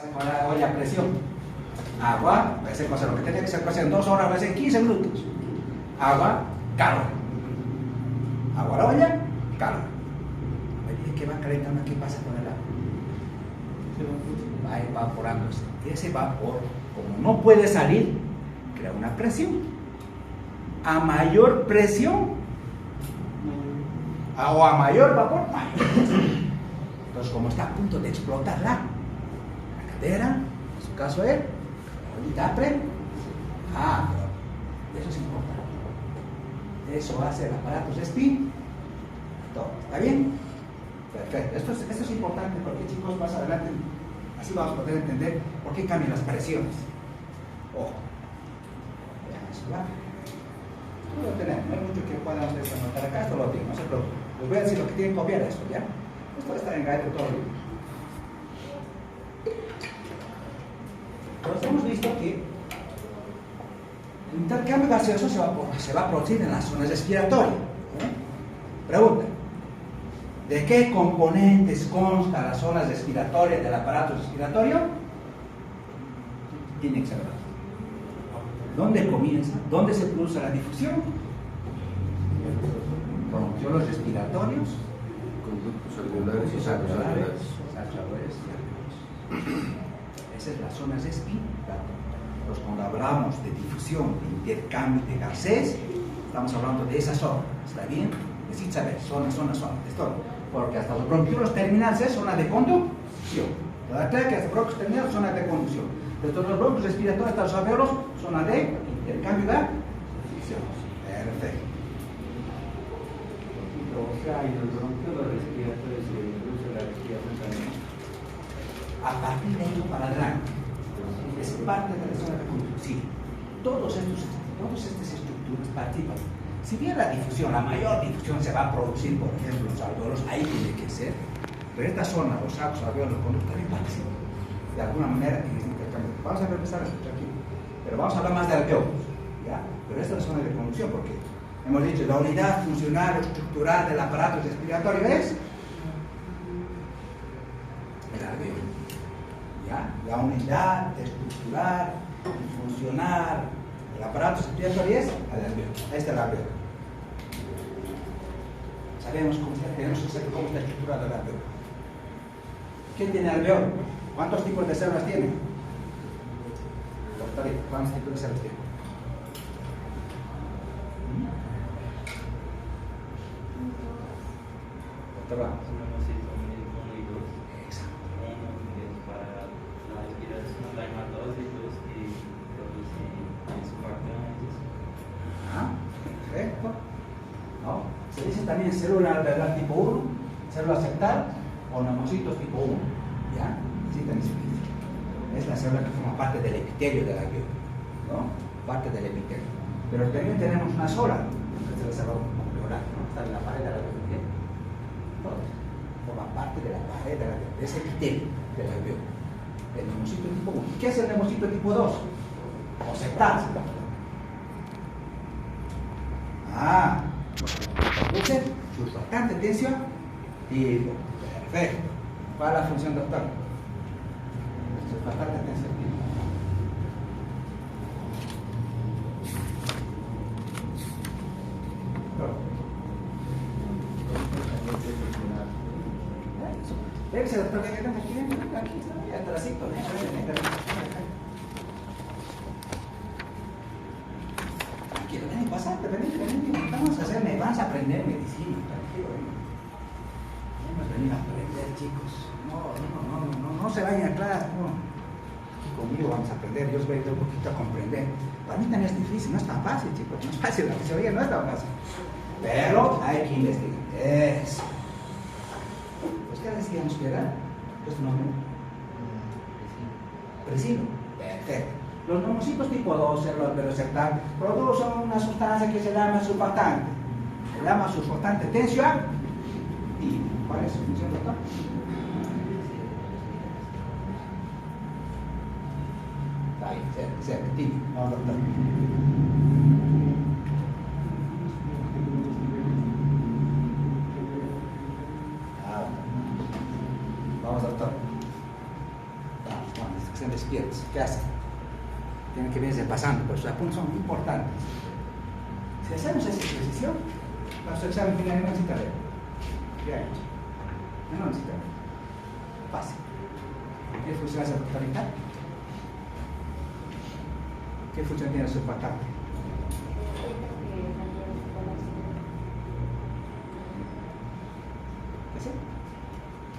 pasa con la olla a presión? Agua, va a ser cosa, lo que tenía que ser cosa en 2 horas, va a ser en 15 minutos. Agua, calor. Agua a la olla, calor. A medida que va calentando, ¿qué pasa con el agua? Va evaporándose. Y ese vapor, como no puede salir, crea una presión. A mayor presión, o a mayor vapor, mayor presión. Entonces, como está a punto de explotar la caldera, en su caso es, ahorita apre, eso es importante. Eso hace el aparato de spin. Todo, ¿está bien? Perfecto. Esto es importante porque, chicos, más adelante, así vamos a poder entender por qué cambian las presiones. Ojo. Vean eso, ¿va? Esto lo tenemos, no hay mucho que puedan ustedes anotar acá, esto lo tengo, no se preocupen. Les voy a decir lo que tienen que copiar esto, ¿ya? Esto va a estar en guide de todo el libro. Entonces hemos visto que el intercambio gaseoso se va a producir en las zonas respiratorias. Pregunta: ¿de qué componentes constan las zonas respiratorias del aparato respiratorio? Tiene que saber. ¿Dónde comienza? ¿Dónde se produce la difusión? Bronquiolos respiratorios, Conductos alveolares y sacos alveolares. Esa es la zona respiratoria. Entonces, cuando hablamos de difusión, de intercambio de gases, estamos hablando de esa zona. ¿Está bien? Necesito saber, zona. Esto, porque hasta los bronquiolos terminales es zona de conducción. ¿Verdad? Claro que hasta los bronquios terminales zona de conducción. Desde los bronquios respiratorios hasta los alveolos, zona de intercambio de difusión. Perfecto. O sea, y los bronquiolos respiratorios se produce la respiración también. A partir de ahí para adelante, es parte de la zona de conducción. Sí, todas estas estructuras participan. Si bien la difusión, la mayor difusión se va a producir, por ejemplo, los alveolos, ahí tiene que ser, pero esta zona, los sacos, alveolos, los conductos también participan de alguna manera en este intercambio. Vamos a empezar a escuchar aquí, pero vamos a hablar más de alveolos, ¿ya? Pero esta es la zona de conducción porque hemos dicho la unidad funcional o estructural del aparato respiratorio es el alveolo. ¿Ya? La unidad estructural y funcional del aparato respiratorio es el alveolo. Este es el alveolo. Sabemos tenemos que saber cómo está estructurado el alveolo. ¿Qué tiene el alveolo? ¿Cuántos tipos de células tiene? ¿Cuántos tipos de células tiene? Doctor, vamos. Perfecto. ¿No? Se dice también célula alveolar tipo 1, célula septal o neumocitos tipo 1. ¿Ya? Así también se dice. Es la célula que forma parte del epitelio del alveolo, ¿no? Parte del epitelio. Pero también tenemos una sola, que es la célula alveolar, ¿no? Está en la pared del alveolo. Forma parte de la pared del alveolo, de ese epitelio del alveolo. El neumocito tipo 1. ¿Qué es el neumocito tipo 2? O septal. Produce surfactante tensión tipo. Perfecto. ¿Cuál es la función, doctor? Surfactante tensión tipo. Debe ser, doctor, que tenemos aquí está atrásito, tranquilo, ven, pasate, ven, vamos a hacer, vas a aprender medicina, tranquilo, vamos a venir a aprender, chicos, no se vayan atrás, no. Aquí conmigo vamos a aprender, yo os voy a ayudar un poquito a comprender. Para mí también es difícil, no es tan fácil, chicos, no es fácil, la teoría no es tan fácil, pero hay que investigar, eso. ¿Qué decíamos que era? ¿Qué es tu nombre? Presino. Perfecto. Los neumocitos tipo 2, células alveolo-septal, producen una sustancia que se llama surfactante. Se llama surfactante tensión. ¿Y cuál es su función, doctor? Ahí, cerca, tímido. No, doctor. Vamos, doctor. Vamos. estén despiertos. ¿Qué hacen? Tienen que venirse pasando, pero sus apuntes son importantes. Si hacemos ese ejercicio, nuestro examen final no necesita ver. Ya hecho. No necesita ver. Fácil. ¿Qué función hace la totalidad? ¿Qué función tiene su patente?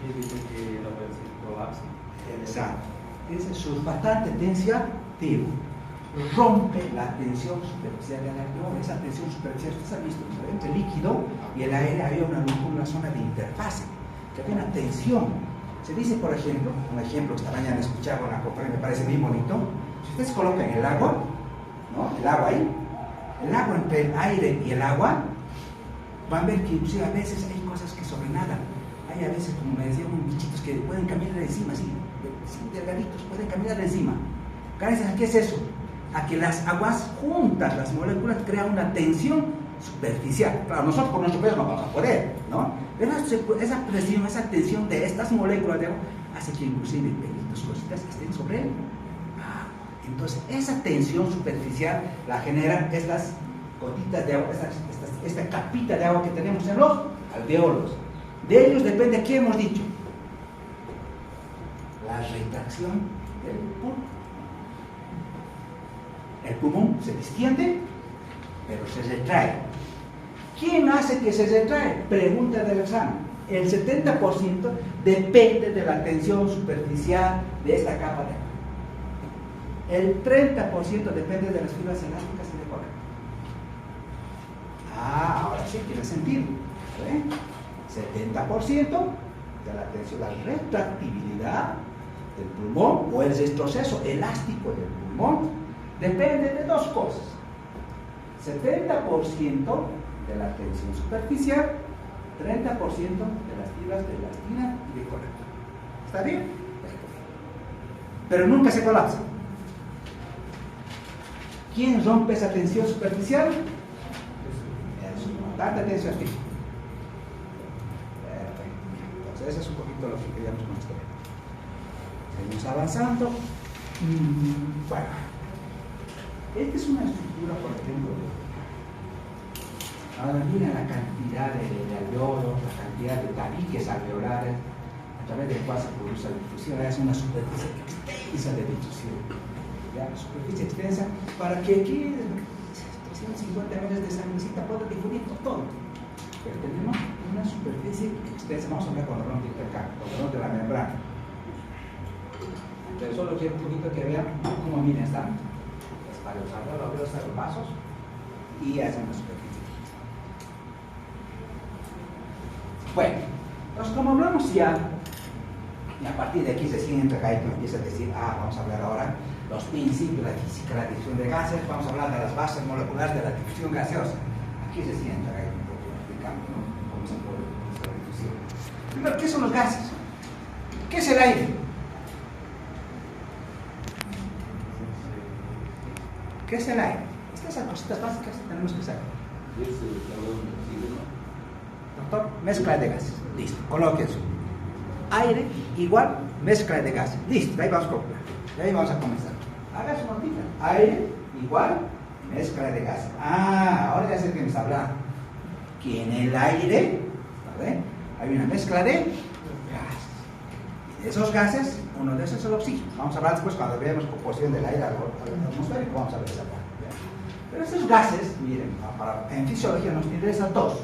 Y dice que la operación colapsa. Exacto. Ese surfatante tensiativo rompe la tensión superficial del alveolo. Esa tensión superficial, ustedes han visto, entre el líquido y el aire había una zona de interfase, que había una tensión. Se dice, por ejemplo, un ejemplo que esta mañana escuchaba una conferencia, me parece muy bonito. Si ustedes colocan el agua, ¿no? El agua ahí, el agua entre el aire y el agua, van a ver que inclusive a veces hay cosas que sobrenadan. Hay a veces, como me decían, unos bichitos que pueden caminar encima, así, delgaditos, pueden caminar encima. Gracias a qué es eso? A que las aguas juntas, las moléculas, crean una tensión superficial. Claro, nosotros por nuestro peso no vamos a poder, ¿no? Pero esa presión, esa tensión de estas moléculas de agua hace que inclusive pelitos, cositas estén sobre él. Entonces, esa tensión superficial la generan estas gotitas de agua, esta capita de agua que tenemos en los alveolos. De ellos depende, ¿qué hemos dicho? La retracción del pulmón. El pulmón se distiende, pero se retrae. ¿Quién hace que se retrae? Pregunta del examen. El 70% depende de la tensión superficial de esta capa de agua. El 30% depende de las fibras elásticas y de colágeno. Ahora sí tiene sentido. ¿Eh? 70% de la tensión, la retractibilidad del pulmón o el retroceso elástico del pulmón depende de dos cosas. 70% de la tensión superficial, 30% de las fibras de elastina y de colágeno. ¿Está bien? Pero nunca se colapsa. ¿Quién rompe esa tensión superficial? Es tanta tensión artificial. Entonces, eso es un poquito lo que queríamos mostrar. Seguimos avanzando. Bueno, esta es una estructura, por ejemplo. Ahora miren la cantidad de alveolos, la cantidad de tabiques alveolares a través del cual se produce la difusión. Es una superficie extensa de difusión. ¿Ya? Superficie extensa para que aquí 350 ml de sangrecita pueda difundir por todo. Pero tenemos una superficie extensa. Vamos a ver cuando rompe la membrana. Pero solo quiero un poquito que vean cómo miren están. Es para los alveolos, los vasos y hacen una superficie. Bueno, pues como hablamos ya, y a partir de aquí se siente acá y empieza a decir, vamos a hablar ahora los principios de la física, la difusión de gases, vamos a hablar de las bases moleculares de la difusión gaseosa. Aquí se siente acá un poco explicando, ¿no? Cómo se produce la difusión. Primero, ¿qué son los gases? ¿Qué es el aire? ¿Qué es el aire? Estas son cositas básicas que tenemos que saber. Doctor, mezcla de gases. Listo, coloque eso. Aire igual mezcla de gases. Listo, ahí vamos a copiar. Y ahí vamos a comenzar. Haga su notita. Aire igual mezcla de gases. Ahora ya sé que me está hablando. Que en el aire, ¿vale? Hay una mezcla de gases. Y de esos gases, uno de esos es el oxígeno. Vamos a hablar después cuando veamos composición del aire atmosférico. Vamos a ver esa parte. Pero estos gases, miren, en fisiología nos interesan dos.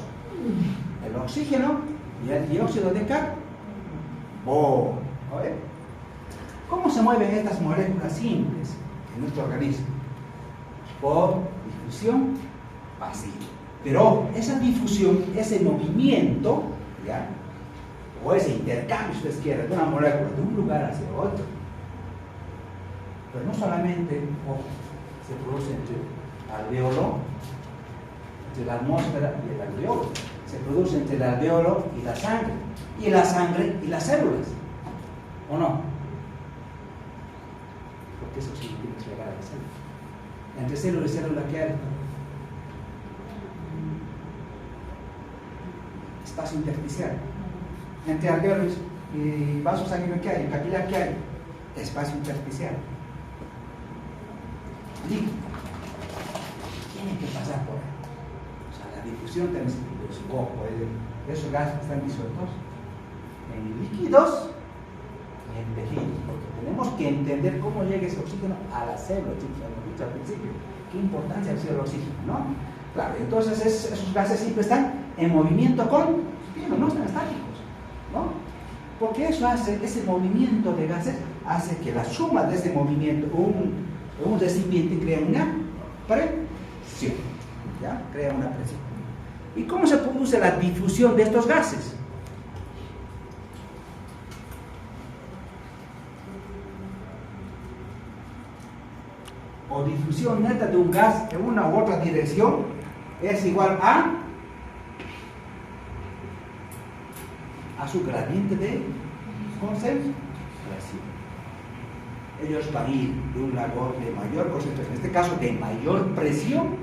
El oxígeno y el dióxido de carbono. ¿Cómo se mueven estas moléculas simples en nuestro organismo? Por difusión pasiva. Pero esa difusión, ese movimiento, ¿ya? O ese intercambio, si ustedes quieren, de una molécula de un lugar hacia otro, pero no solamente se produce entre el alveolo, entre la atmósfera y el alveolo, se produce entre el alveolo y la sangre y las células, ¿o no? Porque eso significa llegar a la célula. Entre célula y célula, ¿qué hay? Espacio intersticial. Entre alveolos y vasos sanguíneos, ¿qué hay? Capilar, ¿qué hay? espacio intersticial. Líquido. Tiene que pasar por ahí. O sea, la difusión de su copo, esos gases que están disueltos en líquidos y en tejidos, porque tenemos que entender cómo llega ese oxígeno a la célula, chicos, lo he dicho al principio. Qué importancia ha sido el oxígeno, ¿no? Claro, entonces esos gases siempre están en movimiento con oxígeno, no están estáticos, ¿no? Porque eso hace, ese movimiento de gases hace que la suma de ese movimiento, un recipiente crea una presión, ¿ya? Crea una presión. ¿Y cómo se produce la difusión de estos gases? O difusión neta de un gas en una u otra dirección es igual a su gradiente de concentración. Ellos van a ir de un labor de mayor concentración, en este caso de mayor presión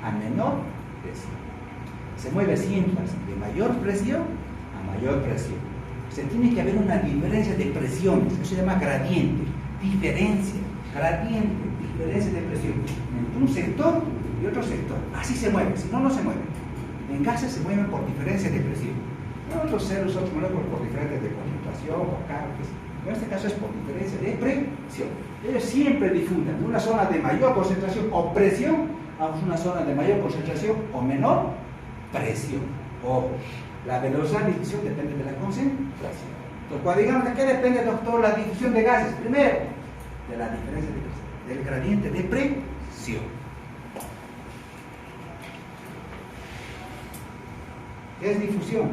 a menor presión. Se mueve siempre de mayor presión a mayor presión. Se tiene que haber una diferencia de presiones, eso se llama gradiente, diferencia, gradiente, diferencia de presión entre un sector y otro sector. Así se mueve, si no, no se mueve. En gases se mueven por diferencia de presión. En otros ceros, otros moléculas por diferencias de concentración o cargas. En este caso es por diferencia de presión. Ellos siempre difunden de una zona de mayor concentración o presión a una zona de mayor concentración o menor presión. Ojo, la velocidad de difusión depende de la concentración. Entonces, cuando digamos de qué depende, doctor, la difusión de gases, primero, de la diferencia de presión, del gradiente de presión. ¿Qué es difusión?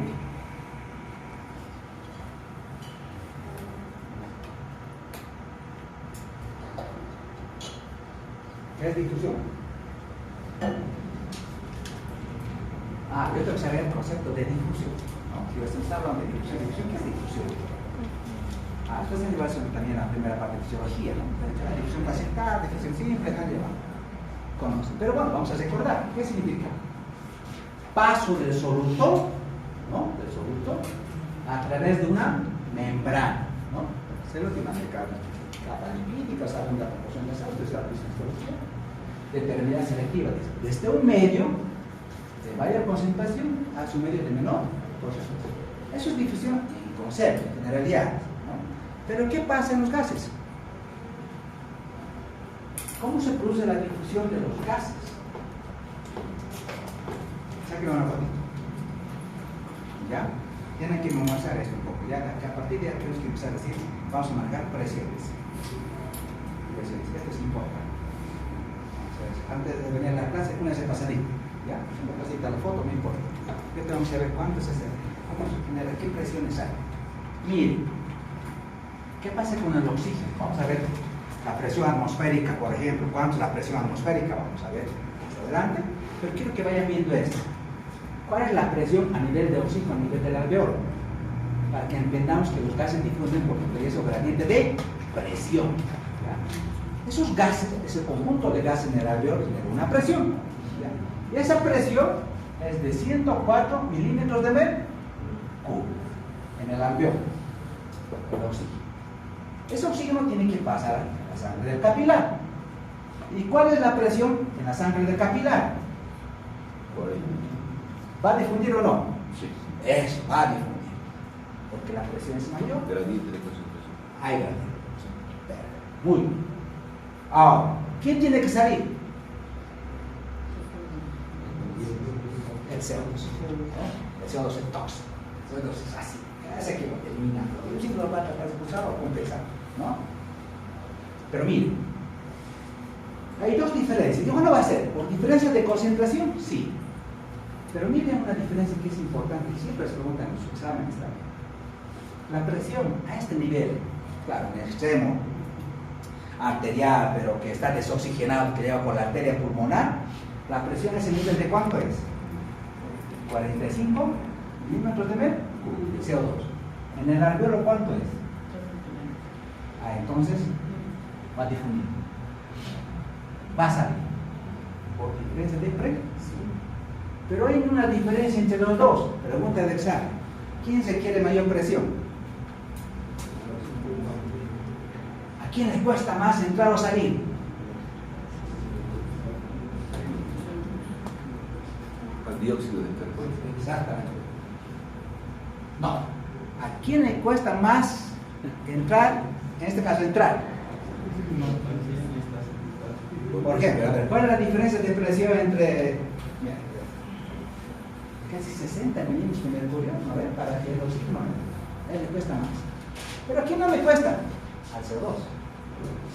¿Qué es difusión? Yo tengo que saber el concepto de difusión, ¿no? Si estamos hablando de difusión, ¿qué es difusión? Esto es en relación también a la primera parte de fisiología, ¿no? La difusión parcial, difusión simple, conocen. Pero bueno, vamos a recordar, ¿qué significa? Paso del soluto, ¿no? Del soluto a través de una membrana, ¿no? Células de una capa lipídica, segunda proporción de sal, tercera disolución, determinada selectiva, desde un medio de mayor concentración a su medio de menor concentración. Eso es difusión en concepto, en generalidad, ¿no? Pero ¿qué pasa en los gases? ¿Cómo se produce la difusión de los gases? Saquen una fotito. ¿Ya? Tienen que memorizar esto un poco. Ya que a partir de ahí tenemos que empezar a decir, vamos a marcar presiones. Esto es importante. Entonces, antes de venir a la clase, una vez pasadita. ¿Ya? Una pasita la foto, no importa. Yo tengo que saber cuánto es ese. Vamos a tener qué presiones hay. Miren, ¿qué pasa con el oxígeno? Vamos a ver la presión atmosférica, por ejemplo. ¿Cuánto es la presión atmosférica? Vamos a ver más adelante. Pero quiero que vayan viendo esto. ¿Cuál es la presión a nivel de oxígeno, a nivel del alveolo? Para que entendamos que los gases difunden por ese gradiente de presión. ¿Ya? Esos gases, ese conjunto de gases en el alveolo tiene una presión. ¿Ya? Y esa presión es de 104 milímetros de mercurio en el alveolo, el oxígeno. Ese oxígeno tiene que pasar a la sangre del capilar. ¿Y cuál es la presión en la sangre del capilar? ¿Va a difundir o no? Sí. Eso, va a difundir. Porque la presión es mayor. Gradiente de concentración. Hay gradiente de concentración. Muy bien. Ahora, ¿quién tiene que salir? El CO2. El CO2 es tóxico. El CO2 es así. Ese que lo elimina. El ciclo lo va a tratar de expulsar o compensar, ¿no? Pero miren, hay dos diferencias. ¿Cómo no va a ser? ¿Por diferencia de concentración? Sí. Pero miren una diferencia que es importante y siempre se preguntan en los exámenes también. La presión a este nivel, claro, en el extremo arterial, pero que está desoxigenado, que lleva por la arteria pulmonar, la presión a ese nivel ¿de cuánto es? 45 milímetros de mercurio, CO2. En el alveolo, ¿cuánto es? Entonces va a difundir. Va a salir. Por diferencia de presión. Pero hay una diferencia entre los dos. Pregunta del examen. ¿Quién se quiere mayor presión? quién le cuesta más entrar o salir? Al dióxido de carbono. Exactamente. No. ¿A quién le cuesta más entrar? En este caso, entrar. ¿Por qué? A ver, ¿cuál es la diferencia de presión entre casi 60 milímetros de mercurio? A ver, para que el oxígeno a él le cuesta más. Pero ¿a quién no le cuesta? Al CO2.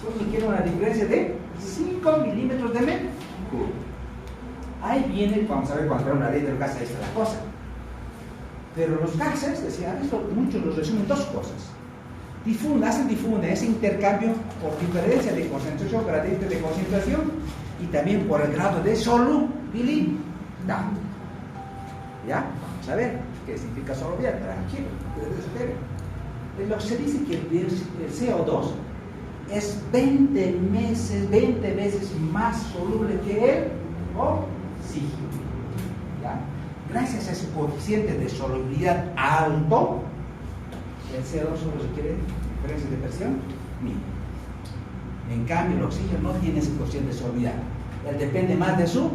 Solo quiere una diferencia de 5 milímetros de mercurio. Ahí viene, vamos a ver, cuando vemos la ley del gas, ahí está la cosa. Pero los gases, decía, esto muchos los resumen dos cosas. Difunde ese intercambio por diferencia de concentración, gradiente de concentración, y también por el grado de solubilidad. ¿Ya? Vamos a ver qué significa solubilidad. Tranquilo, esperen. Lo que se dice que el CO2 es 20 veces más soluble que el oxígeno. ¿Ya? Gracias a ese coeficiente de solubilidad alto, el CO2 solo requiere diferencia de presión mínima. En cambio, el oxígeno no tiene ese coeficiente de solubilidad. Él depende más de su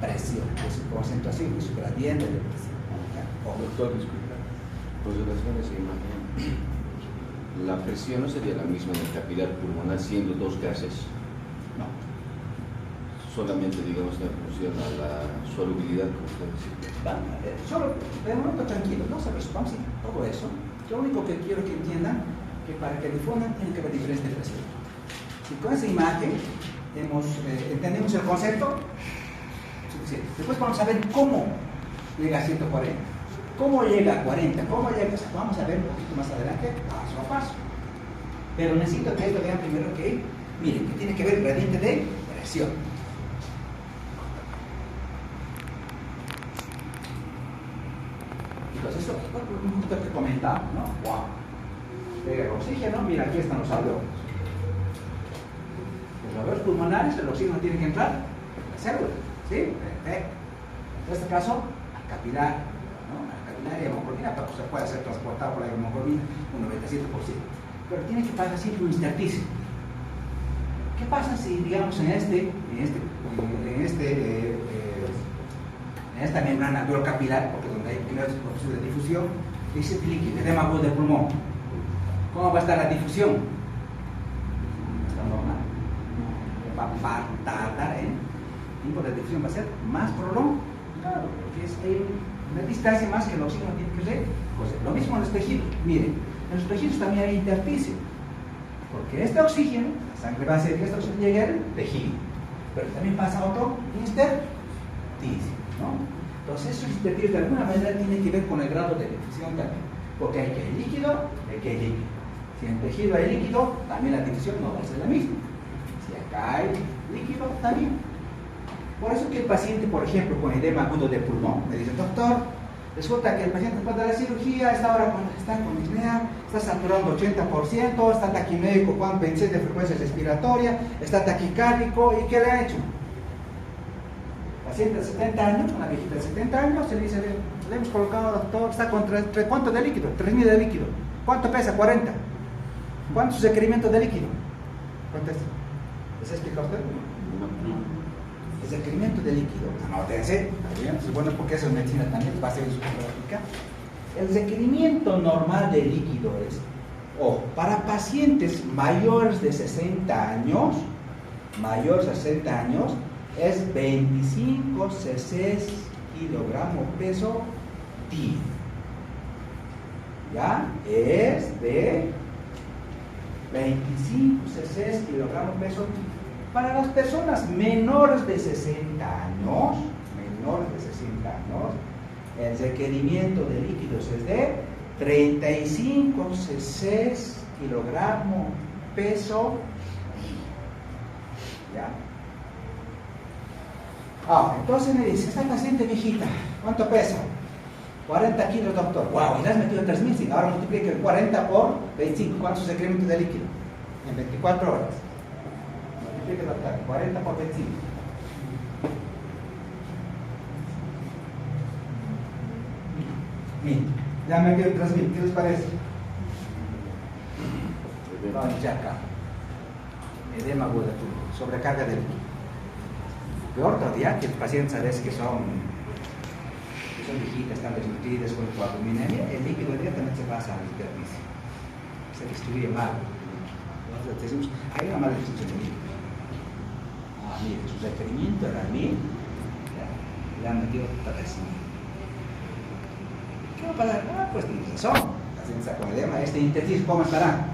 presión, de su concentración, de su gradiente de presión. Doctor, disculpa. Por relación a esa imagen, la presión no sería la misma en el capilar pulmonar siendo dos gases. No. Solamente, digamos, en función a la solubilidad, como usted decía. Solo, de momento tranquilo, no se responde todo eso. Lo único que quiero que entiendan que para que difundan tiene que haber diferencia de presión. Si con esa imagen entendemos el concepto, suficiente. Después vamos a ver cómo llega a 140, cómo llega a 40, cómo llega, vamos a ver un poquito más adelante, paso a paso. Pero necesito que esto vean primero que, miren, que tiene que ver el gradiente de presión. Entonces, eso es un punto que comentamos, ¿no? ¡Wow! Pega el oxígeno, mira, aquí están los alveolos. Los alveolos pulmonares, el oxígeno tiene que entrar a la célula, ¿sí? Perfecto. En este caso, al capilar, ¿no? Al capilar y hemoglobina, pero se puede ser transportado por la hemoglobina un 97%. Pero tiene que pasar siempre un intersticio. ¿Qué pasa si, digamos, en esta membrana alveolar capilar, porque donde hay primeros procesos de difusión, dice líquido, edema agudo del pulmón? ¿Cómo va a estar la difusión? Está normal. Va a tardar en tiempo de difusión, va a ser más prolongado, porque es una distancia más que el oxígeno tiene que ser. Pues, lo mismo en los tejidos. Miren, en los tejidos también hay intersticio, porque este oxígeno, la sangre va a hacer que este oxígeno llegue al tejido, pero también pasa otro intersticio, ¿no? Entonces, esos intersticios de alguna manera tienen que ver con el grado de difusión también, porque hay que hay líquido, hay que hay líquido. Si en tejido hay líquido, también la difusión no va a ser la misma. Si acá hay líquido, también. Por eso que el paciente, por ejemplo, con edema agudo de pulmón, me dice, doctor, resulta que el paciente después de la cirugía, esta hora cuando está con disnea, está saturando 80%, está taquimédico con 26 de frecuencia respiratoria, está taquicárdico, ¿y qué le ha hecho? Paciente de 70 años, una viejita de 70 años, se le dice, le hemos colocado, doctor, está con ¿cuánto de líquido? 3.000 de líquido. ¿Cuánto pesa? 40. ¿Cuánto es requerimiento de líquido? Contesta. ¿Les explica usted? El requerimiento de líquido, anótense, es bueno porque eso en medicina también va a ser en su práctica. El requerimiento normal de líquido es, para pacientes mayores de 60 años, es 25 cc kilogramo peso día. ¿Ya? Es de 25 cc kilogramo peso día. Para las personas menores de 60 años, el requerimiento de líquidos es de 35 cc kilogramo peso día. ¿Ya? Entonces me dice, esta paciente viejita, ¿cuánto pesa? 40 kilos, doctor. Wow, y le has metido 3.000, sí. Ahora multiplique el 40 por 25. ¿Cuántos requerimientos de líquido? En 24 horas. Multiplique, doctor, 40 por 25. Bien, ya me quedo 3.000. ¿Qué les parece? Vamos ya acá. edema agudo, sobrecarga del líquido. Peor todavía que los pacientes a veces que son viejitas, están desnutridas con hipoalbuminemia, el líquido directamente se pasa a la hiperficie. Se distribuye mal. Entonces decimos, hay una mala distribución de líquido. Mire, su requerimiento era 1000, le han metido 3000. ¿Qué va a pasar? Pues tiene razón. La ciencia con edema, este intersticio, ¿cómo estará?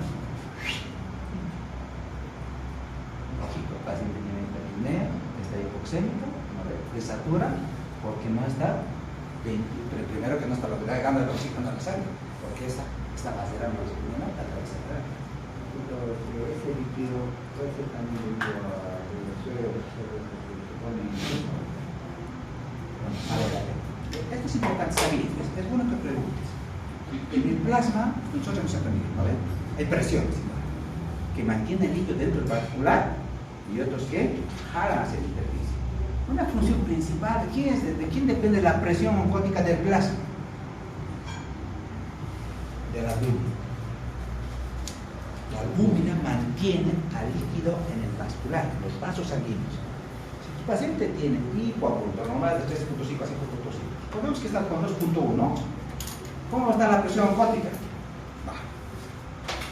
Lógico, el paciente tiene hiperapnea, está hipoxémico, desatura, porque no está, primero que no está llegando el oxígeno a la sangre, porque esta vasera no es una atravesada. Ese líquido puede ser también debido a suero, se pone en el esto es importante saber, es bueno que preguntes. En el plasma, nosotros hemos aprendido, ¿no? Hay presiones, ¿no? Que mantienen el líquido dentro del vascular y otros que jalan hacia la interficie. Una función principal, ¿de quién depende la presión oncótica del plasma? De la albúmina. La albúmina mantiene al líquido en el vascular, en los vasos sanguíneos. Si tu paciente tiene hipoapunto normal de 3.5 a 5.5, podemos que está con 2.1, ¿cómo está la presión oncótica? Baja.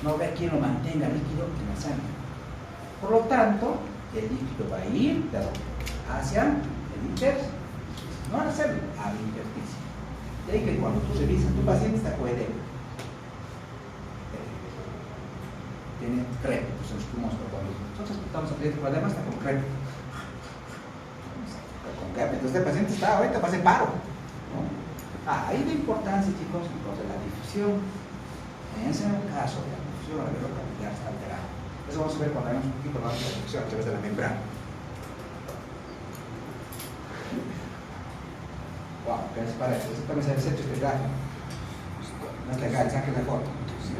No ve quién lo mantenga líquido en la sangre. Por lo tanto, el líquido va a ir hacia el intersticio, no a la célula, al intersticio. De ahí que cuando tú revisas, tu paciente está con edema. Tiene crepe, pues en los pulmones, cuando nosotros estamos aprendiendo con edema, está con crepe. Entonces el paciente está ahorita para hacer paro, ¿no? Ahí la importancia, chicos, entonces la difusión. En ese caso, la difusión a nivel capilar está alterada. Eso vamos a ver cuando hagamos un poquito más de difusión a través de la membrana. Wow, ¿qué les parece? Eso también se ha hecho este gráfico. No es legal, saque la foto. ¿Sí?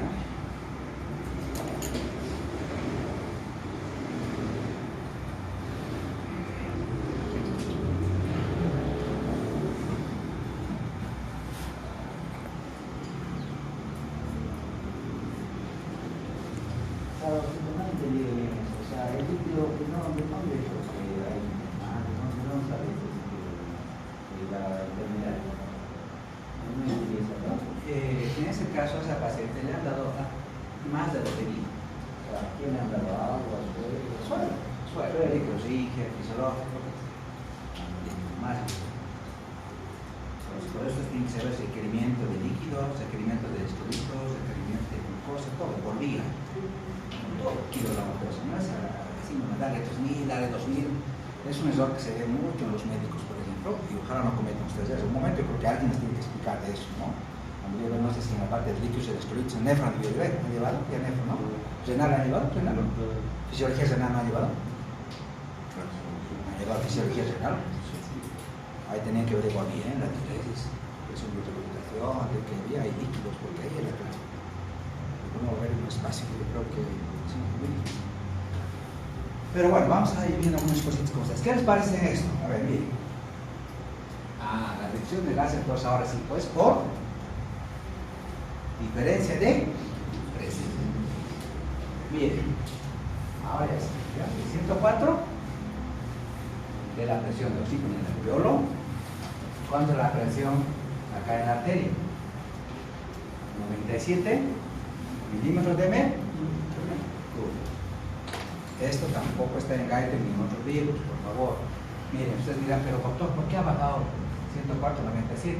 En ese caso, a esa paciente le han dado más de lo debido. ¿Quién le han dado agua, Suelo, oxígeno, fisiológico, más. Por eso tiene que ser el requerimiento de líquidos, requerimiento de electrolitos, requerimiento de glucosa, todo por día. Todo kilogramos de eso, no es así, no darle 3000, darle 2000. Es un error que se ve mucho en los médicos, por ejemplo, y ojalá no cometan ustedes eso. Un momento, yo creo que alguien les tiene que explicar de eso, ¿no? Cuando yo no sé si en la parte de líquidos, electrolitos, nefro han llevado, ya nefro, ¿no? Renal han llevado, renal. Fisiología renal no ha llevado. Han llevado fisiología renal. Ahí tenían que averiguar bien la diuresis, presión de recuperación, de que había líquidos, porque ahí era claro. Vamos a ver un espacio que yo creo que es muy difícil. Pero bueno, vamos a ir viendo algunas cosas. ¿Qué les parece esto? A ver, miren. La reducción del gas, entonces ahora sí, pues por diferencia de presión. Miren, ahora ya está. 104 de la presión de oxígeno en el alveolo. ¿Cuánto es la presión acá en la arteria? 97 milímetros de mercurio. Esto tampoco está en Guyton ni en otros libros, por favor. Miren, ustedes dirán, pero doctor, ¿por qué ha bajado 104 a 97?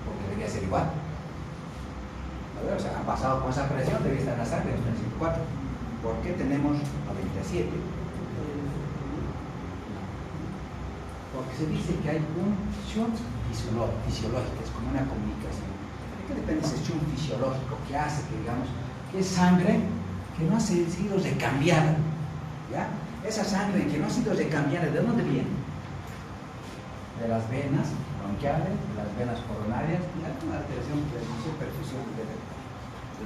Porque debería ser igual. O sea, han pasado con esa presión, debería estar en la sangre, 104. ¿Por qué tenemos 97? Porque se dice que hay un shunt fisiológico, es como una comunicación. ¿De qué depende ese shunt fisiológico que hace que, digamos, que es sangre que no ha sido recambiada? ¿Ya? Esa sangre que no ha sido recambiada, ¿de dónde viene? De las venas bronquiales, de las venas coronarias y alguna alteración de la perfusión del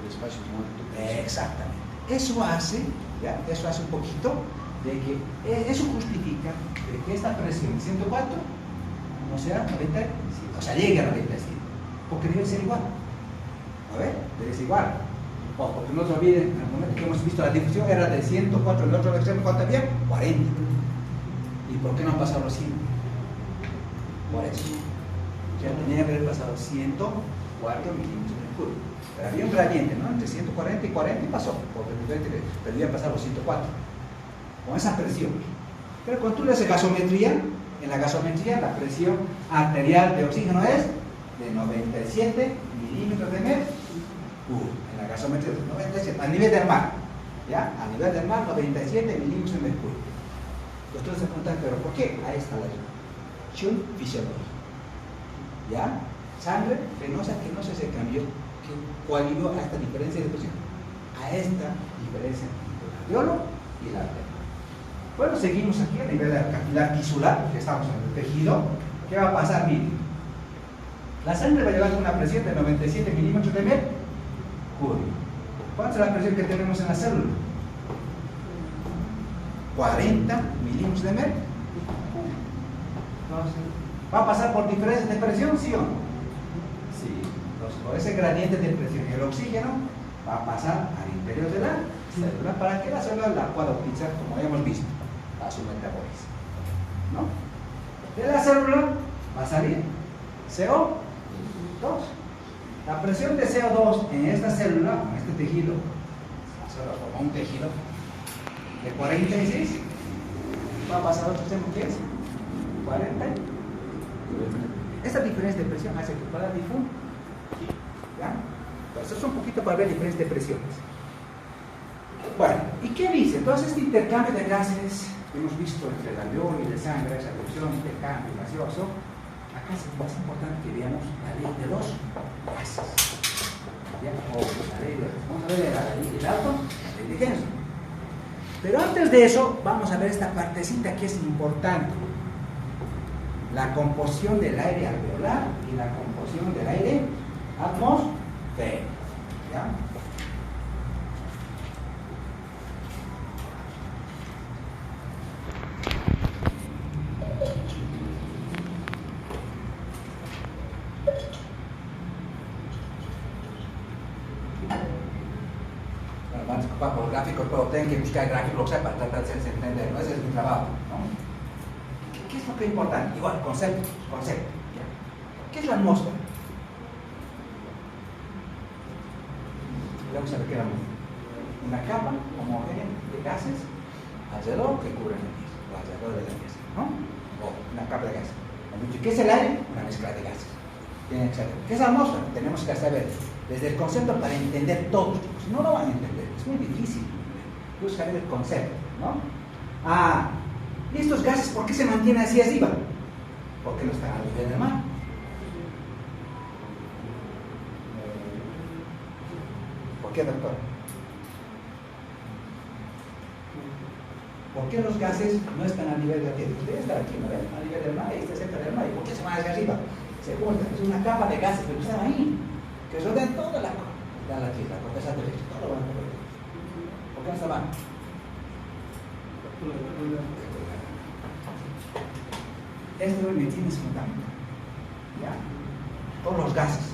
espacio muerto. Exactamente. Eso hace, ¿ya? Eso hace un poquito de que eso justifica de que esta presión 104 no sea 90, o sea, llegue a 97, porque debe ser igual. A ver, debe ser igual. Ojo, que no se olviden, en el momento que hemos visto la difusión era de 104, el otro extremo, ¿cuánto había? 40. ¿Y por qué no han pasado los 100? Por eso. Ya tenía que haber pasado 104 milímetros de mercurio. Pero había un gradiente, ¿no? Entre 140 y 40 y pasó. Pero iba a pasar los 104. Con esa presión. Pero cuando tú le haces gasometría, en la gasometría la presión arterial de oxígeno es de 97 milímetros de mercurio. En la gasometría de 97, a nivel del mar. ¿Ya? A nivel del mar, 97 milímetros de mercurio. Entonces se preguntan, ¿pero por qué? Ahí está la Shunt fisiológica. ¿Ya? Sangre venosa que no se cambió, que coadyuvó a esta diferencia de presión, a esta diferencia entre el alveolo y la arteria. Bueno, seguimos aquí a nivel del capilar tisular, que estamos en el tejido. ¿Qué va a pasar? Miren, la sangre va a llevar una presión de 97 milímetros de mercurio. ¿Cuánta es la presión que tenemos en la célula? 40 milímetros de mercurio. ¿Va a pasar por diferencias de presión, sí o no? Sí. Entonces, por ese gradiente de presión y el oxígeno va a pasar al interior de la célula para que la célula la pueda utilizar, como habíamos visto, a su metabolización. ¿No? De la célula va a salir CO2. La presión de CO2 en esta célula, en este tejido, la célula forma un tejido de 46, va a pasar a otro extremo, ¿qué es? 40. Esta diferencia de presión hace que pueda difundir. ¿Ya? Entonces, es un poquito para ver diferencias de presiones. Bueno, ¿y qué dice? Entonces, este intercambio de gases que hemos visto entre el alveolo y la sangre, esa reducción, intercambio gaseoso, acá es más importante que veamos la ley de los gases. ¿Ya? O la ley de, vamos a ver la ley del alto, la ley de Henry. Pero antes de eso, vamos a ver esta partecita que es importante. La composición del aire alveolar y la composición del aire atmosférico. ¿Ya? Bueno, van a disculpar por los gráficos, pero tienen que buscar gráficos para tratar de entender, ¿no? Ese es mi trabajo, ¿no? ¿Qué es lo que es importante? Igual, concepto. ¿Ya? ¿Qué es la atmósfera? Vamos a ver qué es la atmósfera. Una capa homogénea de gases alrededor que cubren el piso, o alrededor de la pieza, ¿no? O una capa de gases. ¿Qué es el aire? Una mezcla de gases. ¿Qué es la atmósfera? Tenemos que saber desde el concepto para entender todo. Si no lo van a entender, es muy difícil. Buscar el concepto, ¿no? ¿Y estos gases por qué se mantienen hacia arriba? Porque no están a nivel del mar. ¿Por qué, doctor? ¿Por qué los gases no están a nivel de la tierra? Ustedes están aquí, ¿no ven? A nivel del mar, y está cerca del mar. ¿Y por qué se van hacia arriba? Se juntan, es una capa de gases, pero están ahí, que rodean toda la tierra, la corteza terrestre, todo lo van a cubrir. ¿Por qué no estaban? Esto me tiene fundamento. ¿Ya? Todos los gases.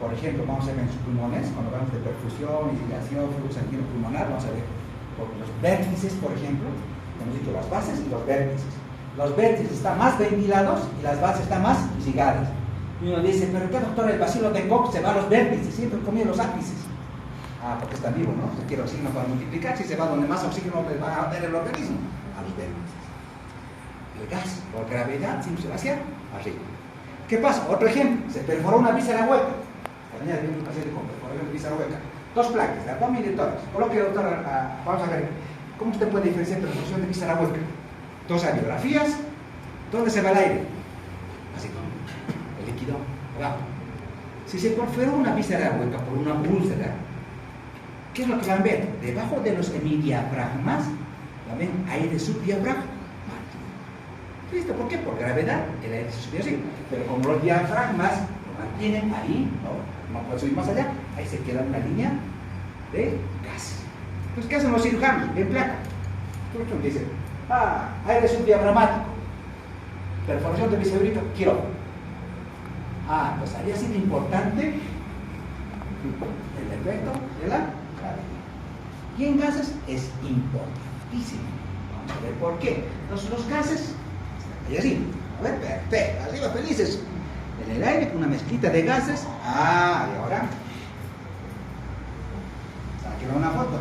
Por ejemplo, vamos a ver en sus pulmones, cuando hablamos de perfusión, irrigación, flujo sanguíneo pulmonar, vamos a ver los vértices, por ejemplo, hemos dicho las bases y los vértices. Los vértices están más ventilados y las bases están más irrigadas. Y uno dice, pero ¿qué, doctor? El bacilo de Koch se va a los vértices, siempre comía los ápices. Porque está vivo, ¿no? Se quiere oxígeno para multiplicar, si se va donde más oxígeno le va a dar el organismo, a los vértices. El gas, por gravedad, siempre se va hacia arriba. ¿Qué pasa? Otro ejemplo, se perforó una víscera hueca. Mañana viene un paciente con perforación de víscera hueca. Dos placas, de abdomen y de tórax. Coloque, doctor, vamos a ver, ¿cómo usted puede diferenciar perforación de víscera hueca? Dos radiografías, ¿dónde se va el aire? Así como el líquido abajo. Si se perforó una víscera hueca por una úlcera, ¿qué es lo que van a ver? Debajo de los hemidiafragmas, ¿la ven? Aire subdiafragmático. ¿Listo? ¿Por qué? Por gravedad, el aire se sube así. Pero como los diafragmas lo mantienen ahí, no puede subir más allá, ahí se queda una línea de gas. Entonces, ¿qué hacen los cirujanos? Ven placa. Entonces dicen, aire subdiafragmático, perforación de bicebrío, quirófano. Pues había sido importante El efecto de la gravedad. Y en gases es importantísimo. Vamos a ver por qué. Entonces los gases, ahí arriba, a ver, perfecto, arriba felices. En el aire, una mezclita de gases. Ah, y ahora, saquen una foto.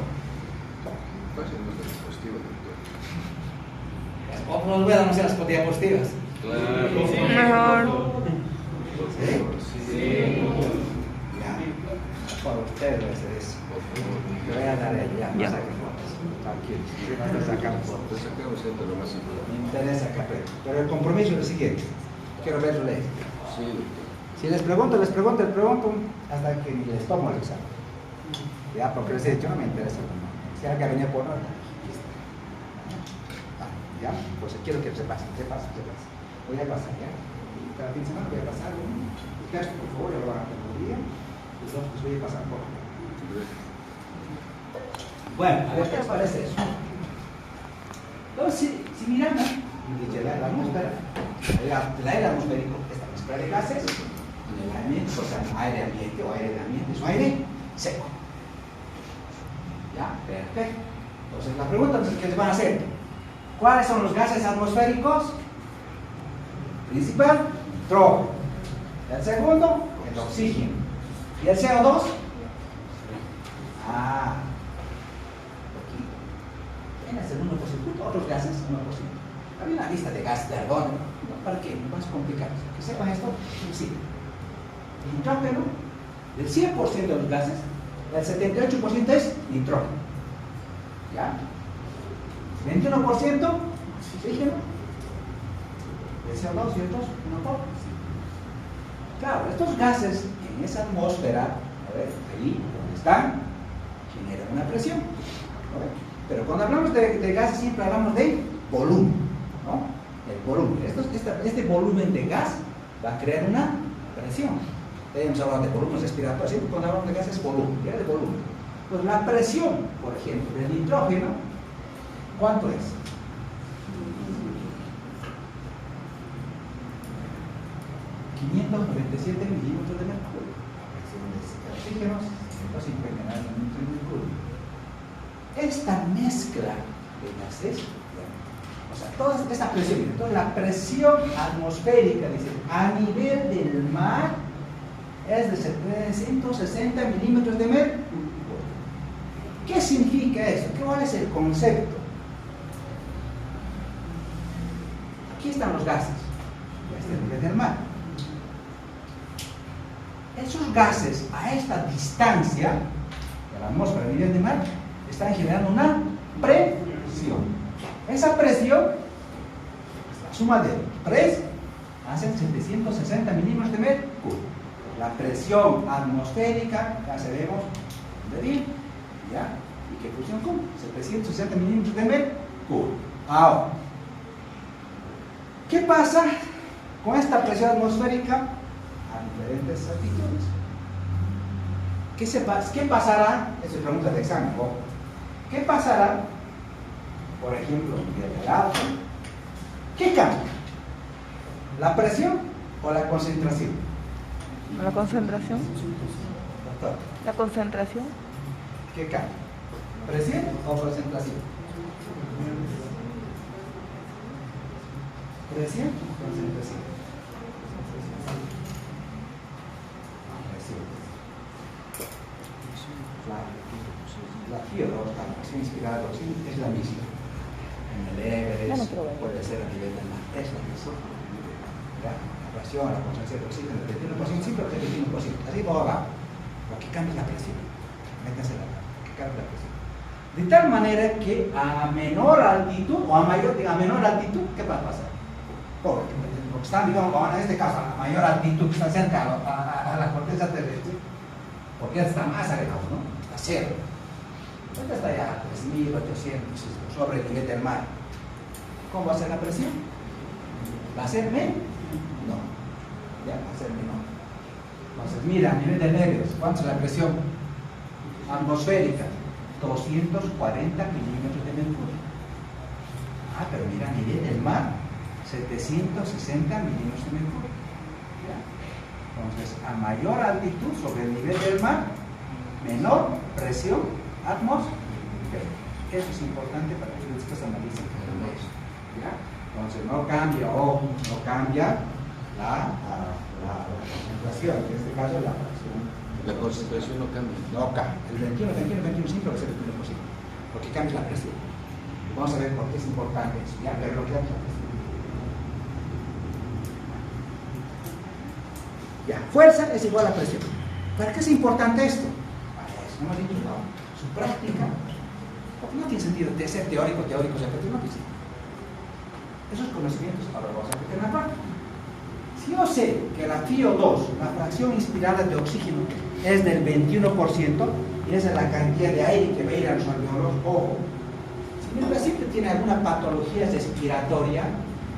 Pasemos del dispositivo, doctor. ¿Cómo nos voy a dar las diapositivas? Claro. Mejor. ¿Sí? Ya. Por ustedes voy a hacer eso. Le voy a dar a ella, no Ya. saquen fotos. Tranquilos. No te sacamos fotos. Te sacamos esto lo más importante. Me interesa que aprendan. Pero el compromiso es el siguiente. Quiero verlo leer. Sí, doctor. Si les pregunto, hasta que ni les tomo el examen. Ya, porque les he dicho, no me interesa. Si alguien venía por nota. Ya, pues quiero que se pasen. Voy a pasar, ya. Cada fin de semana voy a pasar. El texto, por favor, ya lo van a hacer por día. Los dos, pues voy a pasar por día. Bueno, a ver qué les parece eso. Entonces, si miran, la atmósfera, el aire atmosférico, esta mezcla de gases, en el ambiente, o sea, aire ambiente o aire de ambiente, es un aire seco. Ya, perfecto. Entonces, la pregunta que les van a hacer: ¿cuáles son los gases atmosféricos? Principal, nitrógeno. El segundo, el oxígeno. ¿Y el CO2? Ah, aquí. En el segundo porcentaje, otros gases, 1%. Había una lista de gases de argón. ¿Para qué? No más complicado. Que sepan esto, sí. El nitrógeno, del 100% de los gases, el 78% es nitrógeno. ¿Ya? 21% oxígeno, el CO2 y otros no tocan. Claro, estos gases en esa atmósfera, a ver, ahí donde están, generan una presión. ¿No? Pero cuando hablamos de gases siempre hablamos de volumen, ¿no? El volumen. Este volumen de gas va a crear una presión. Hemos hablado de volumen respiratorio, siempre cuando hablamos de gas es volumen, ¿ya? De volumen. Pues la presión, por ejemplo, del nitrógeno, ¿cuánto es? ...597 milímetros de mercurio. La presión de oxígeno, 159 milímetros de mercurio. Esta mezcla de gases, o sea, toda esta presión, entonces la presión atmosférica, dice, a nivel del mar es de 760 milímetros de mercurio. ¿Qué significa eso? ¿Cuál es el concepto? Aquí están los gases, este es el nivel del mar. Esos gases a esta distancia de la atmósfera a nivel del mar están generando una presión. Esa presión, la suma de 3 hace 760 milímetros de mercurio. La presión atmosférica, ya sabemos dónde viene, ¿ya? ¿Y qué función con? 760 milímetros de mercurio. Ahora, ¿qué pasa con esta presión atmosférica a diferentes altitudes? ¿Qué pasará? Esa es pregunta de examen. ¿Qué pasará, por ejemplo, en el alto? ¿Qué cambia? ¿La presión o la concentración? La concentración. Doctor, La concentración. ¿qué cambia? ¿Presión o concentración? ¿Presión o concentración? La fiebre, la presión inspirada de oxígeno es la misma. En el Everest puede ser a nivel del mar, es la misma. ¿Ya? La presión, la concentración de oxígeno, el 21% siempre el 21%. Así va abajo. Lo que cambia es la presión. Métanse la que cambia la presión. De tal manera que a menor altitud, o a menor altitud, ¿qué va a pasar? Porque están, digamos, en este caso, a mayor altitud, que está cerca a la corteza terrestre, porque ya está más alejado, ¿no? Está cero. Ahorita está ya a 3.800 sobre el nivel del mar. ¿Cómo va a ser la presión? ¿Va a ser menor? No. Ya, va a ser menor. Entonces, mira, a nivel del Everest, ¿cuánto es la presión atmosférica? 240 milímetros de mercurio. Ah, pero mira, a nivel del mar, 760 milímetros de mercurio. ¿Ya? Entonces, a mayor altitud sobre el nivel del mar, menor presión atmosférica. Eso es importante para que después analicen eso. ¿Ya? Entonces no cambia la concentración, en este caso la presión. La concentración no cambia. No cambia. El 21 siempre va a ser el 21%, porque cambia la presión. Vamos a ver por qué es importante eso, ya, pero lo que cambia la presión. Ya, fuerza es igual a presión. ¿Para qué es importante esto? Para eso, hemos dicho, no, su práctica, porque no tiene sentido de ser teórico, no tiene sentido. Esos conocimientos ahora los vamos a meter en la práctica. Si yo sé que la FiO2, la fracción inspirada de oxígeno, es del 21%, y esa es la cantidad de aire que va a ir a los alveolos, ojo, si mi paciente tiene alguna patología respiratoria,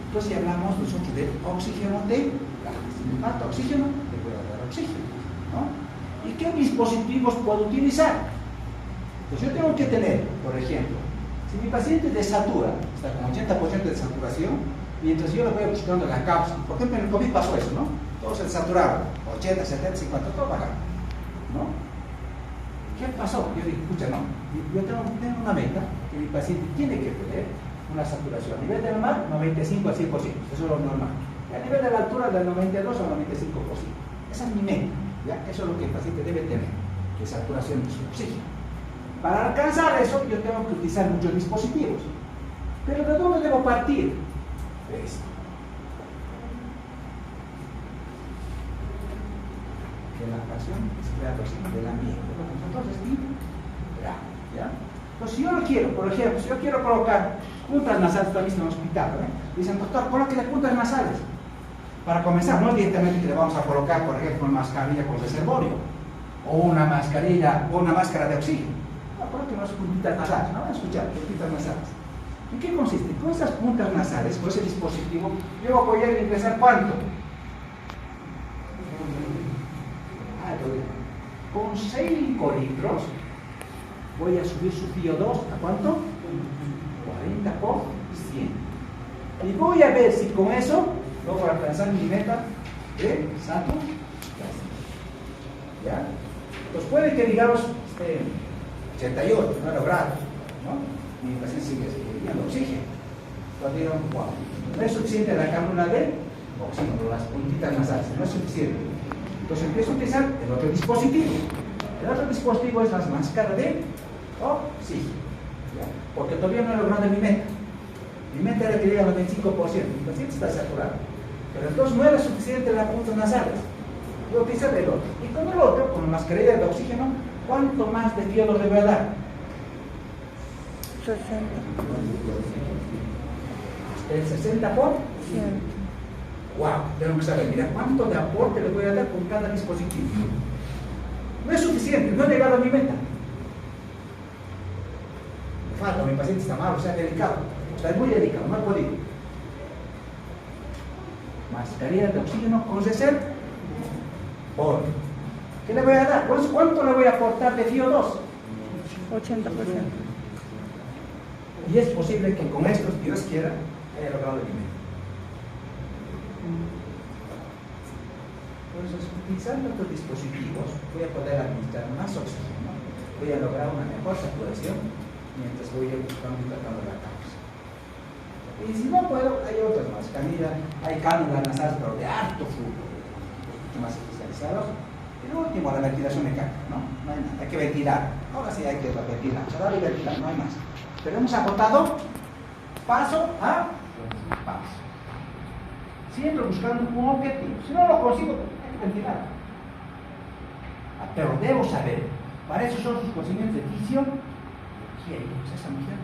entonces si hablamos nosotros de oxígeno de gas. Si me falta oxígeno, le voy a dar oxígeno, ¿no? ¿Y qué dispositivos puedo utilizar? Pues yo tengo que tener, por ejemplo, si mi paciente desatura, está con 80% de saturación, mientras yo le voy buscando la causa, por ejemplo en el COVID pasó eso, ¿no? Todos se desaturaron, 80, 70, 50, todo bajaron, ¿no? ¿Qué pasó? Yo digo, escucha, no, yo tengo una meta que mi paciente tiene que tener una saturación a nivel del mar, 95 al 100%, eso es lo normal, y a nivel de la altura del 92 al 95%, esa es mi meta, ¿ya? Eso es lo que el paciente debe tener, que es saturación de su oxígeno. Para alcanzar eso, yo tengo que utilizar muchos dispositivos. ¿Pero de dónde debo partir? De esto. De la fracción del ambiente. Entonces, ¿ya? Entonces, si yo lo quiero, por ejemplo, si yo quiero colocar puntas nasales, también en el hospital, dicen, doctor, colóquele puntas nasales. Para comenzar, no es directamente que le vamos a colocar, por ejemplo, una mascarilla con reservorio, o una mascarilla, o una máscara de oxígeno. Coloque unas puntitas nasales, ¿no? Escuchar, puntitas nasales. ¿En qué consiste? Con esas puntas nasales, con ese dispositivo, yo voy a ingresar ¿cuánto? Con 5 litros voy a subir su FiO2 ¿a cuánto? 40%. Y voy a ver si con eso logro alcanzar mi meta de saturación. ¿Ya? Entonces puede que digamos 88, no he logrado, ¿no? Mi paciente sigue pidiendo oxígeno. Entonces digo, wow, no es suficiente la cánula de oxígeno, las puntitas nasales, no es suficiente. Entonces empiezo a utilizar el otro dispositivo. El otro dispositivo es la máscara de oxígeno, ¿ya? Porque todavía no he logrado mi meta. Mi meta era que llegue al 25%, mi paciente está saturado. Pero entonces no era suficiente las puntas nasales. Voy a utilizar el otro. Y con el otro, con la mascarilla de oxígeno, ¿cuánto más de FiO2 le voy a dar? 60. El 60 por 100. Wow, tengo que saber, mira, cuánto de aporte le voy a dar con cada dispositivo. No es suficiente, no he llegado a mi meta. Me falta, mi paciente está mal, o sea, delicado. Está muy delicado, no he podido. Mascarilla de oxígeno con reserva. Por. ¿Qué le voy a dar? ¿Cuánto le voy a aportar de FiO2? 80%. Y es posible que con esto, Dios quiera, haya logrado el meta. Entonces, utilizando estos dispositivos, voy a poder administrar más oxígeno, voy a lograr una mejor saturación, mientras voy a buscando y tratando la causa. Y si no puedo, hay otras más. Hay cánulas nasales, pero de alto flujo, mucho más especializados. Y lo último, la ventilación mecánica, ¿no? No hay nada, hay que ventilar. Ahora sí hay que ventilar, cerrar y ventilar, no hay más. Pero hemos acotado paso a paso. Siempre buscando un objetivo. Si no lo consigo, hay que ventilar. Pero debo saber, para eso son sus conocimientos de fisiología. Esa mujer,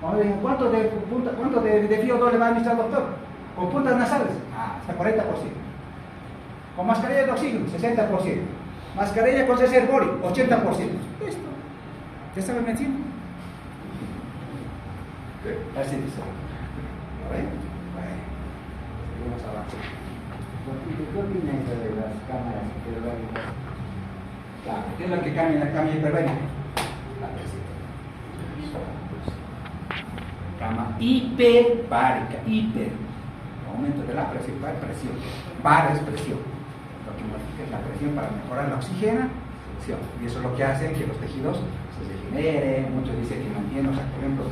cuando le digo, ¿cuánto de FiO2 le va a administrar el doctor? Con puntas nasales, hasta 40%. Con mascarilla de oxígeno, 60%. Mascarilla con reservorio, 80%. Listo. ¿Ya sabe medicina? Así dice. ¿Vale? Vamos a avanzar. ¿Qué opina eso de las cámaras hiperbáricas? Claro, ¿qué es lo que cambia en la cámara hiperbárica? La presión. Cama hiperbárica, aumento de la presión, presión. Bar es presión. Lo que modifica es la presión para mejorar la oxigenación. protección. Y eso es lo que hace que los tejidos se degeneren. Muchos dicen que mantienen, o sea, por ejemplo,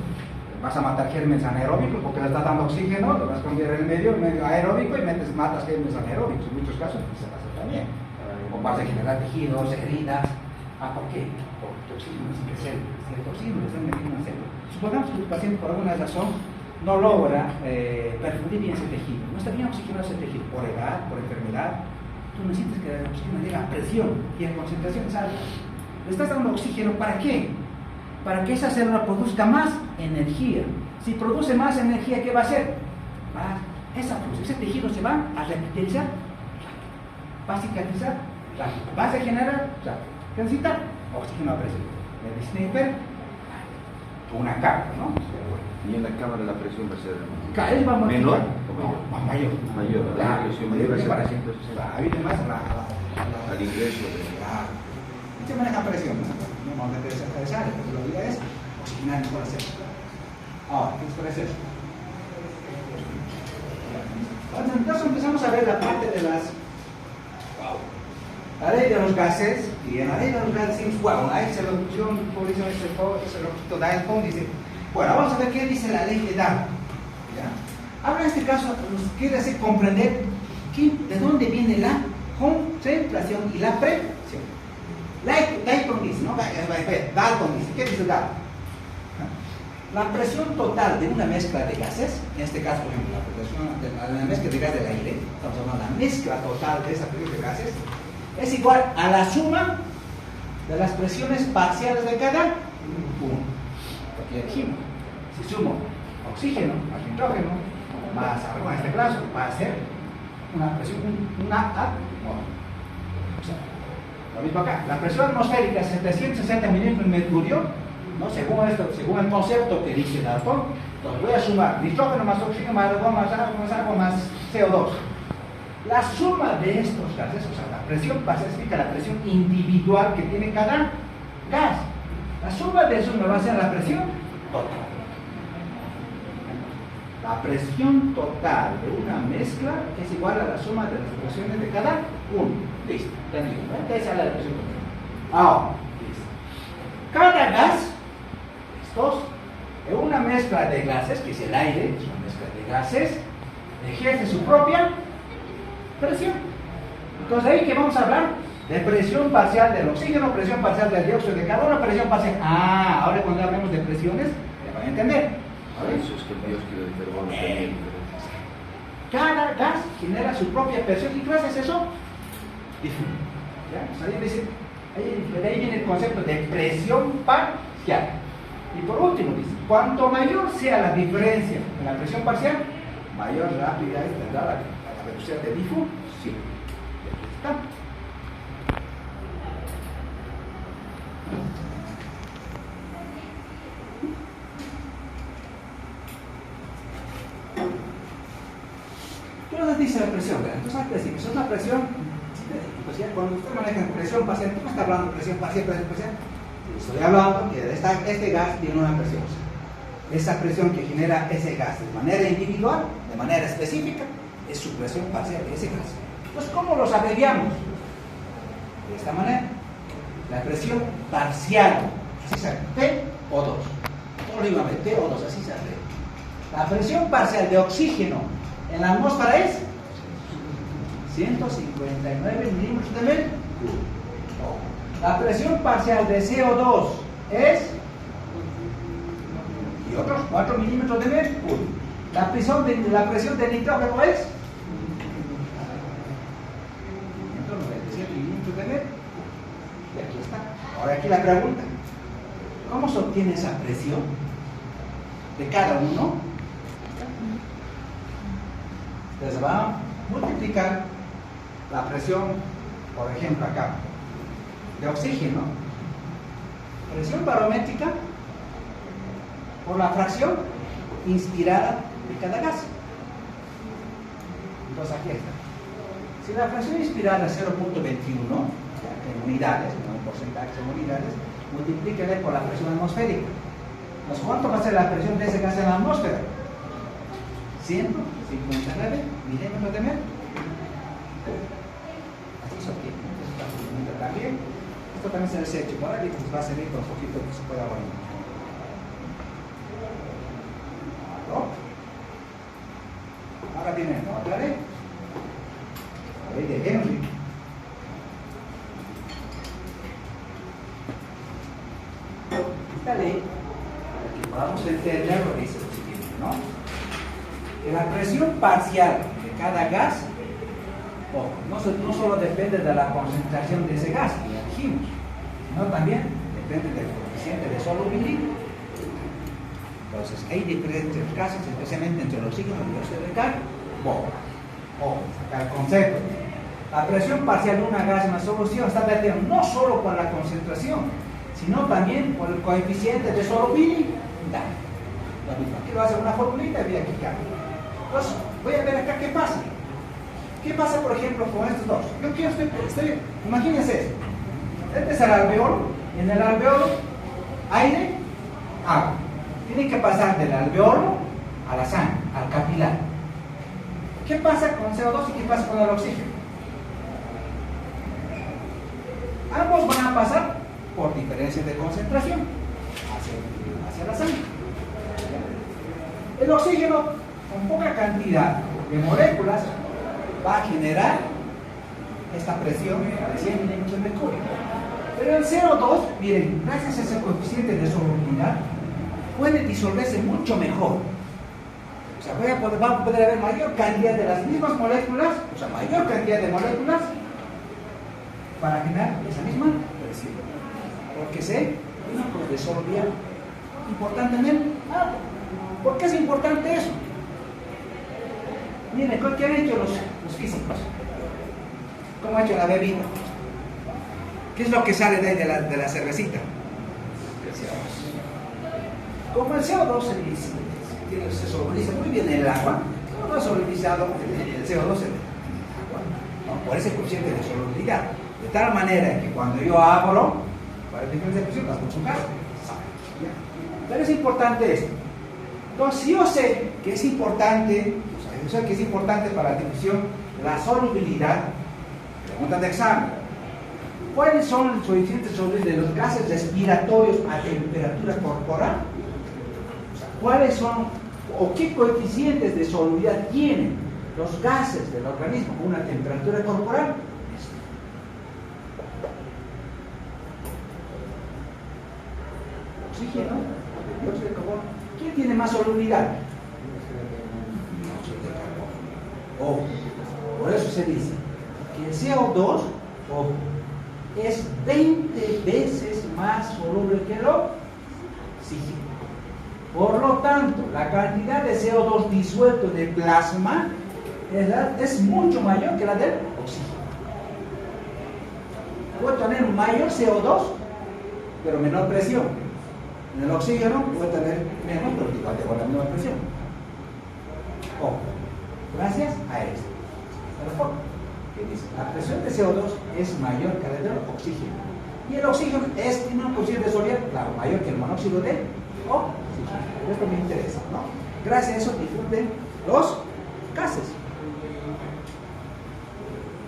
vas a matar gérmenes anaeróbicos porque le estás dando oxígeno, lo vas a cambiar el medio aeróbico y matas gérmenes anaeróbicos. En muchos casos pues, se pasa también. O vas a generar tejidos, heridas. ¿Por qué? Porque el oxígeno es increíble. Si el oxígeno le están metiendo una célula. Supongamos que tu paciente por alguna razón no logra perfundir bien ese tejido. No está bien oxigenado ese tejido por edad, por enfermedad. Tú necesitas que el oxígeno llegue a presión y en concentraciones altas. Le estás dando oxígeno ¿para qué? Para que esa célula produzca más energía. Si produce más energía, ¿qué va a hacer? Ese tejido se va a revitalizar, va a cicatrizar, va a regenerar, ¿qué necesita? Oxígeno a presión. Medicina hiper, una carga, ¿no? Y en la cámara la presión va a ser Él va a menor o mayor. Mayor, la presión mayor va a ser 360. Ahí además Al ingreso de... se maneja presión, no vamos a interesar, pero la idea es oxigenar mejor la célula. Ahora, ¿qué les parece eso? Entonces empezamos a ver la parte de la ley de los gases, y en la ley de los gases decimos, bueno, ahí se lo pusieron ese loquito Dalton, dice, bueno, vamos a ver qué dice la ley de Dalton. Ahora en este caso nos quiere hacer comprender de dónde viene la concentración y la presión. Dalton dice, ¿no? Dalton dice, ¿qué dice Dalton? La presión total de una mezcla de gases, en este caso, por ejemplo, la mezcla de gas del aire, estamos hablando de la mezcla total de esa presión de gases, es igual a la suma de las presiones parciales de cada uno. Porque ya dijimos, si sumo oxígeno más nitrógeno más argón en este caso, va a ser una presión, una atmósfera. O sea, lo mismo acá, la presión atmosférica es 760 milímetros de mercurio, ¿no? Según el concepto que dice Dalton, entonces voy a sumar nitrógeno más oxígeno más argón más agua más CO2. La suma de estos gases, o sea, la presión parcial significa la presión individual que tiene cada gas. La suma de eso me va a ser la presión total. La presión total de una mezcla es igual a la suma de las presiones de cada uno. Listo, entendido. Entonces sale la presión total. Ahora, listo. Cada gas, estos, en una mezcla de gases, que es el aire, es una mezcla de gases, ejerce su propia presión. Entonces ahí que vamos a hablar de presión parcial del oxígeno, presión parcial del dióxido de carbono, presión parcial. Ahora cuando hablemos de presiones, ya van a entender. Eso es que el dióxido de carbono también. Cada gas genera su propia presión. ¿Y qué haces eso? ¿Ya? De ahí viene el concepto de presión parcial. Y por último, dice, cuanto mayor sea la diferencia en la presión parcial, mayor rapidez tendrá la velocidad de difusión. Y aquí está. ¿Qué nos dice la presión? Entonces, antes decimos, es una presión, pues ya cuando usted maneja presión parcial, ¿cómo está hablando de presión parcial? Estoy hablando que este gas tiene una presión. Esa presión que genera ese gas de manera individual, de manera específica, es su presión parcial de ese gas. Entonces, ¿cómo los abreviamos? De esta manera. La presión parcial, así se abre, P-O2. Todo lo P-O2, así se abre. La presión parcial de oxígeno en la atmósfera es 159 milímetros de mercurio. La presión parcial de CO2 es y otros 4 milímetros de mercurio. La presión de nitrógeno es 197 milímetros de mercurio. Y aquí está. Ahora aquí la pregunta: ¿cómo se obtiene esa presión de cada uno? Entonces va a multiplicar la presión, por ejemplo acá, de oxígeno, presión barométrica, por la fracción inspirada de cada gas. Entonces aquí está. Si la fracción inspirada es 0.21 en unidades, no en porcentajes, en unidades, multiplíquele por la presión atmosférica. Entonces, ¿cuánto va a ser la presión de ese gas en la atmósfera? 159 milímetros de mercurio. Así se obtiene. Entonces, esta también. Esto también se desecha, por ahí pues va a servir con un poquito que se pueda abrir. ¿No? Ahora viene otra ley. La ley de Henry. Esta ley, para que podamos entenderlo, dice lo siguiente, ¿no? Que la presión parcial de cada gas, no solo depende de la concentración de ese gas, que ya dijimos, sino también depende del coeficiente de solubilidad. Entonces, hay diferentes casos, especialmente entre el oxígeno y el dióxido de carbono. El concepto. La presión parcial de una gas en la solución está determinada no solo por la concentración, sino también por el coeficiente de solubilidad. Lo mismo, aquí lo hace una formulita y voy aquí cambio. Entonces, voy a ver acá qué pasa. ¿Qué pasa, por ejemplo, con estos dos? Yo quiero, imagínense esto. Este es el alveolo, y en el alveolo, aire, agua. Tiene que pasar del alveolo a la sangre, al capilar. ¿Qué pasa con CO2 y qué pasa con el oxígeno? Ambos van a pasar por diferencia de concentración hacia la sangre. El oxígeno, con poca cantidad de moléculas, va a generar esta presión de 100 milímetros de mercurio. Pero el CO2, miren, gracias a ese coeficiente de solubilidad, puede disolverse mucho mejor. O sea, va a poder haber mayor cantidad de las mismas moléculas, o sea, mayor cantidad de moléculas para generar esa misma presión. Porque sé una de solubilidad. Importantemente, ¿por qué es importante eso? Miren, ¿qué han hecho los físicos? ¿Cómo ha hecho la bebida? ¿Qué es lo que sale de ahí de la cervecita? El CO2. Como el CO2 se solubiliza muy bien en el agua, no ha solubilizado el CO2 en el agua, ¿no? Por ese coeficiente de solubilidad. De tal manera que cuando yo abro, para el diferencia de presión, las mucho gas. Pero es importante esto. Entonces, si yo sé que es importante, para la difusión la solubilidad, pregunta de examen, ¿cuáles son los coeficientes de los gases respiratorios a temperatura corporal? O sea, ¿cuáles son o qué coeficientes de solubilidad tienen los gases del organismo con una temperatura corporal? Oxígeno, dióxido de carbono. ¿Quién tiene más solubilidad? Por eso se dice que el CO2 es 20 veces más soluble que el oxígeno. Por lo tanto, la cantidad de CO2 disuelto en el plasma es mucho mayor que la del oxígeno. Puedo tener mayor CO2, pero menor presión. En el oxígeno puedo tener menos, pero igual tengo la misma presión. Gracias a esto. Que dice, la presión de CO2 es mayor que la del oxígeno. Y el oxígeno tiene un coeficiente de solubilidad, claro, mayor que el monóxido de oxígeno. Esto me interesa, ¿no? Gracias a eso difunden los gases.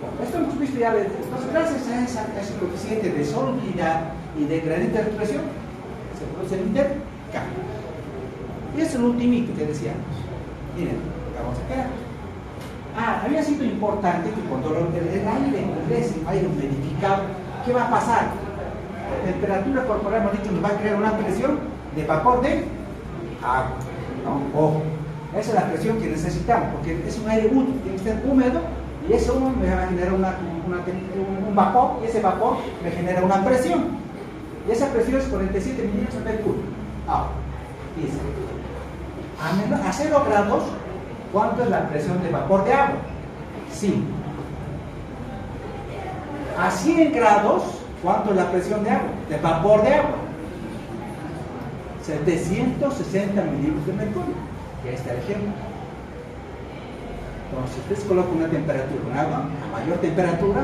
Bueno, esto hemos visto ya. Entonces, gracias a ese coeficiente de solubilidad y de gradiente de presión, se produce el intercambio. Y es el ultimito que decíamos. Miren, vamos a quedar. Había sido importante que cuando el aire ingrese, el aire humidificado, ¿qué va a pasar? La temperatura corporal, hemos dicho, nos va a crear una presión de vapor de agua, ¿no? Ojo, esa es la presión que necesitamos, porque es un aire útil, tiene que ser húmedo, y ese húmedo me va a generar un vapor, y ese vapor me genera una presión, y esa presión es 47 milímetros de mercurio. Ahora, dice, a 0 grados, ¿cuánto es la presión de vapor de agua? 5. A 100 grados, ¿cuánto es la presión de agua? De vapor de agua. 760 milímetros de mercurio. Y ahí está el ejemplo. Entonces, usted se coloca una temperatura, un agua, a mayor temperatura,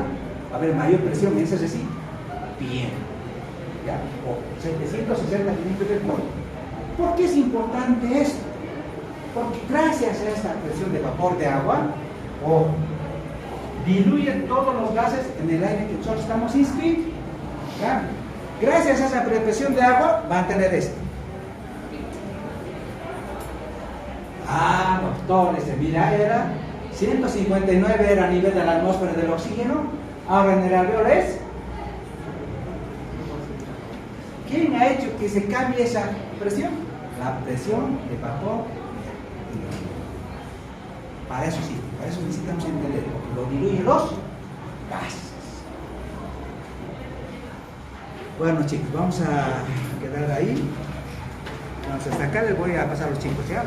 va a haber mayor presión en ese recinto. Bien. ¿Ya? 760 milímetros de mercurio. ¿Por qué es importante esto? Porque gracias a esta presión de vapor de agua, diluyen todos los gases en el aire que nosotros estamos inscritos. ¿Ya? Gracias a esa presión de agua van a tener esto. Ah, doctor, mira, era 159 era a nivel de la atmósfera del oxígeno, ahora en el alveolo es. ¿Quién ha hecho que se cambie esa presión? La presión de vapor. Para eso sí, para eso necesitamos entender, lo diluyen los gases. Bueno chicos, vamos a quedar ahí. Vamos a sacar, les voy a pasar a los chicos, ¿ya?